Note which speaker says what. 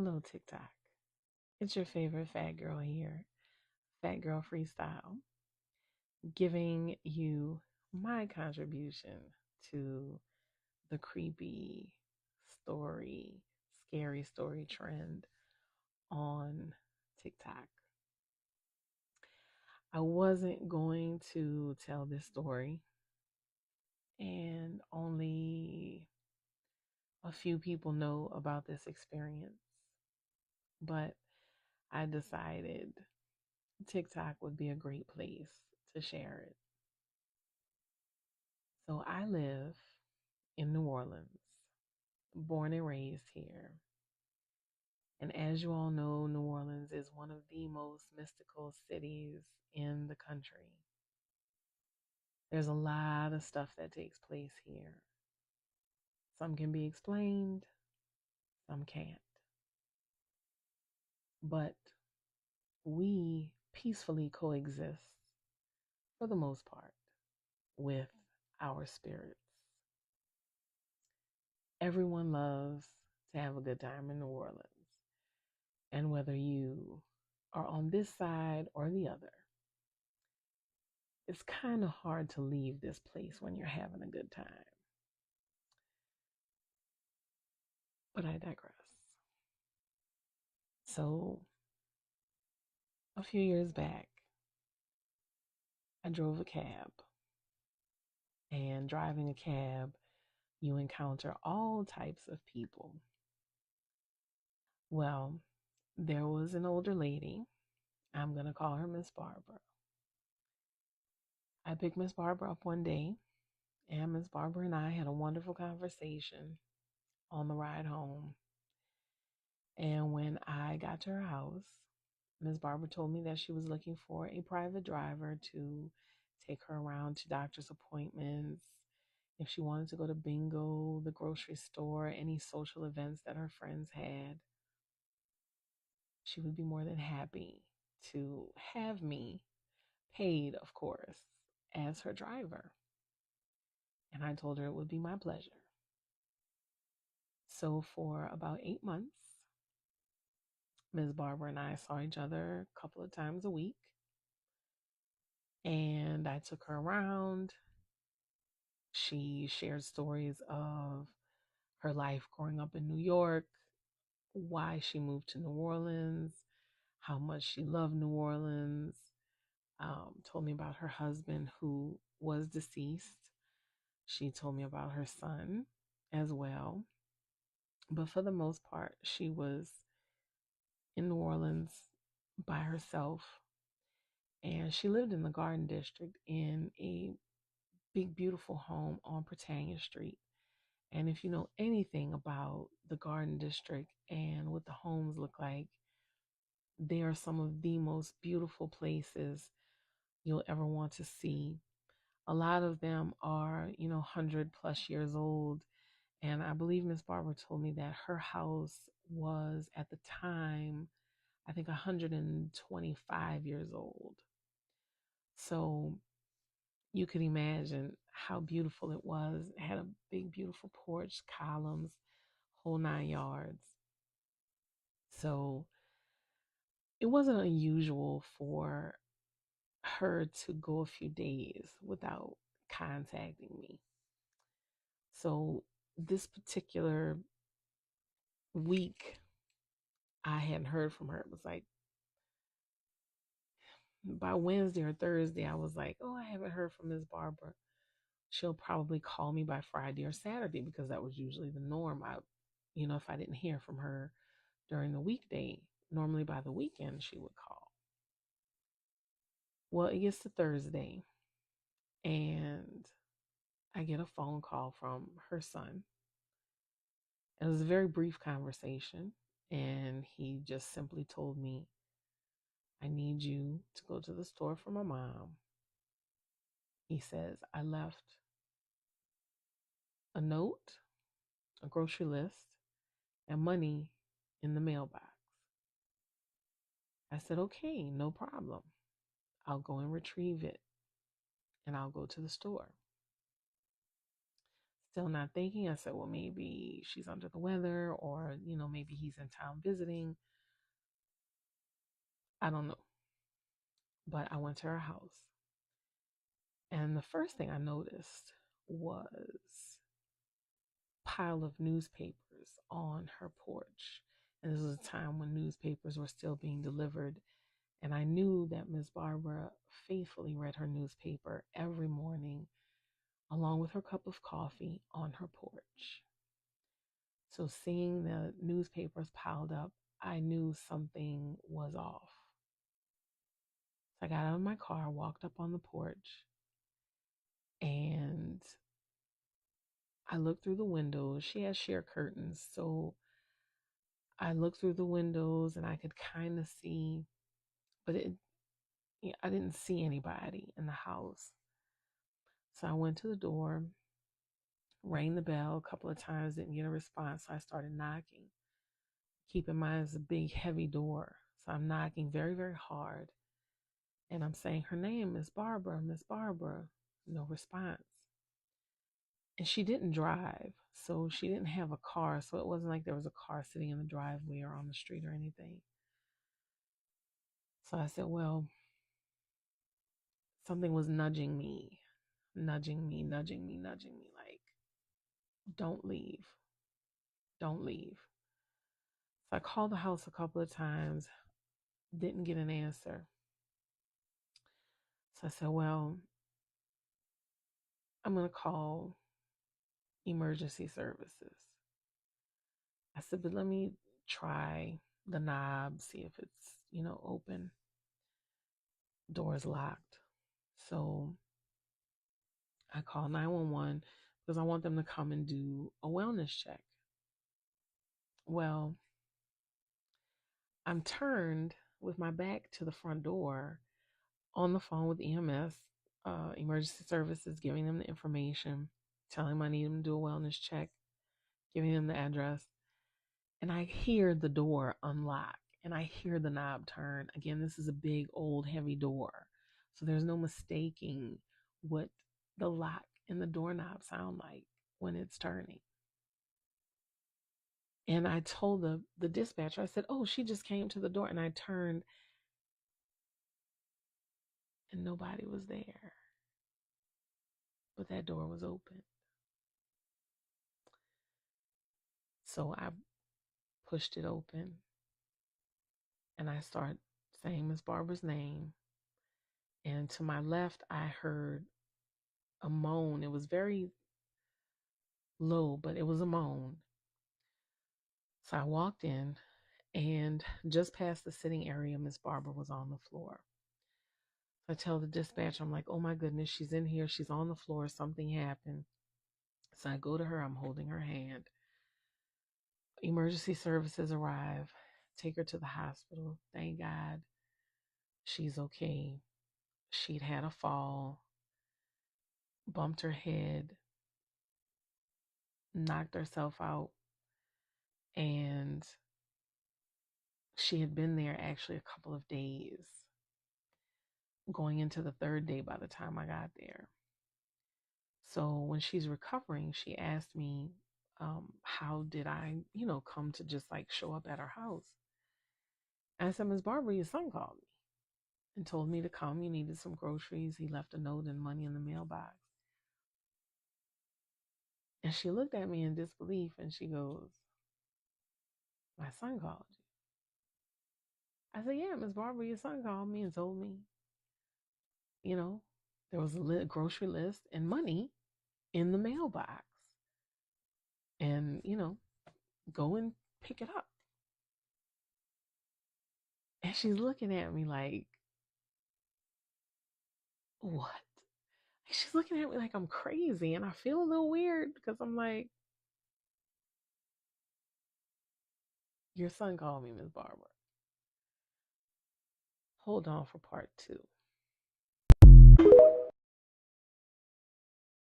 Speaker 1: Hello, TikTok. It's your favorite fat girl here, Fat Girl Freestyle, giving you my contribution to the creepy story, scary story trend on TikTok. I wasn't going to tell this story, and only a few people know about this experience, but I decided TikTok would be a great place to share it. So I live in New Orleans, born and raised here. And as you all know, New Orleans is one of the most mystical cities in the country. There's a lot of stuff that takes place here. Some can be explained, some can't. But we peacefully coexist, for the most part, with our spirits. Everyone loves to have a good time in New Orleans. And whether you are on this side or the other, it's kind of hard to leave this place when you're having a good time. But I digress. So, a few years back, I drove a cab. And driving a cab, you encounter all types of people. Well, there was an older lady. I'm going to call her Miss Barbara. I picked Miss Barbara up one day, and Miss Barbara and I had a wonderful conversation on the ride home. And when I got to her house, Ms. Barbara told me that she was looking for a private driver to take her around to doctor's appointments, if she wanted to go to bingo, the grocery store, any social events that her friends had. She would be more than happy to have me paid, of course, as her driver. And I told her it would be my pleasure. So for about 8 months, Ms. Barbara and I saw each other a couple of times a week. And I took her around. She shared stories of her life growing up in New York, why she moved to New Orleans, how much she loved New Orleans. Told me about her husband who was deceased. She told me about her son as well. But for the most part, she was in New Orleans by herself. And she lived in the Garden District in a big, beautiful home on Britannia Street. And if you know anything about the Garden District and what the homes look like, they are some of the most beautiful places you'll ever want to see. A lot of them are, 100+ years old. And I believe Miss Barbara told me that her house was at the time, I think, 125 years old. So you could imagine how beautiful it was. It had a big, beautiful porch, columns, whole 9 yards. So it wasn't unusual for her to go a few days without contacting me. So this particular week, I hadn't heard from her. It was like by Wednesday or Thursday, I was like, oh, I haven't heard from Ms. Barbara. She'll probably call me by Friday or Saturday because that was usually the norm. If I didn't hear from her during the weekday, normally by the weekend she would call. Well, it gets to Thursday and I get a phone call from her son. It was a very brief conversation, and he just simply told me, I need you to go to the store for my mom. He says, I left a note, a grocery list, and money in the mailbox. I said, okay, no problem. I'll go and retrieve it, and I'll go to the store. Still not thinking. I said, well, maybe she's under the weather, or, maybe he's in town visiting. I don't know. But I went to her house. And the first thing I noticed was a pile of newspapers on her porch. And this was a time when newspapers were still being delivered. And I knew that Miss Barbara faithfully read her newspaper every morning, along with her cup of coffee on her porch. So seeing the newspapers piled up, I knew something was off. So I got out of my car, walked up on the porch, and I looked through the windows. She has sheer curtains, so I looked through the windows and I could kind of see, but I didn't see anybody in the house. So I went to the door, rang the bell a couple of times, didn't get a response. So I started knocking. Keep in mind, it's a big, heavy door. So I'm knocking very, very hard. And I'm saying her name, Miss Barbara, Miss Barbara. No response. And she didn't drive. So she didn't have a car. So it wasn't like there was a car sitting in the driveway or on the street or anything. So I said, well, something was nudging me, like, don't leave, don't leave. So I called the house a couple of times, didn't get an answer. So I said, well, I'm going to call emergency services. I said, but let me try the knob, see if it's, open. Door's locked. So I called 911 because I want them to come and do a wellness check. Well, I'm turned with my back to the front door on the phone with EMS, emergency services, giving them the information, telling them I need them to do a wellness check, giving them the address. And I hear the door unlock and I hear the knob turn. Again, this is a big, old, heavy door. So there's no mistaking what the lock and the doorknob sound like when it's turning. And I told the dispatcher, I said, oh, she just came to the door. And I turned and nobody was there. But that door was open. So I pushed it open and I started saying Miss Barbara's name. And to my left, I heard a moan. It was very low, but it was a moan. So I walked in, and just past the sitting area, Miss Barbara was on the floor. So I tell the dispatcher, I'm like, oh my goodness, she's in here. She's on the floor. Something happened. So I go to her. I'm holding her hand. Emergency services arrive, take her to the hospital. Thank God she's okay. She'd had a fall, bumped her head, knocked herself out, and she had been there actually a couple of days, going into the third day by the time I got there. So when she's recovering, she asked me, how did I, come to just like show up at her house? I said, Miss Barbara, your son called me and told me to come. He needed some groceries. He left a note and money in the mailbox. And she looked at me in disbelief and she goes, my son called you. I said, yeah, Miss Barbara, your son called me and told me, there was a grocery list and money in the mailbox. And, go and pick it up. And she's looking at me like, what? She's looking at me like I'm crazy. And I feel a little weird because I'm like, your son called me, Miss Barbara. Hold on for part 2.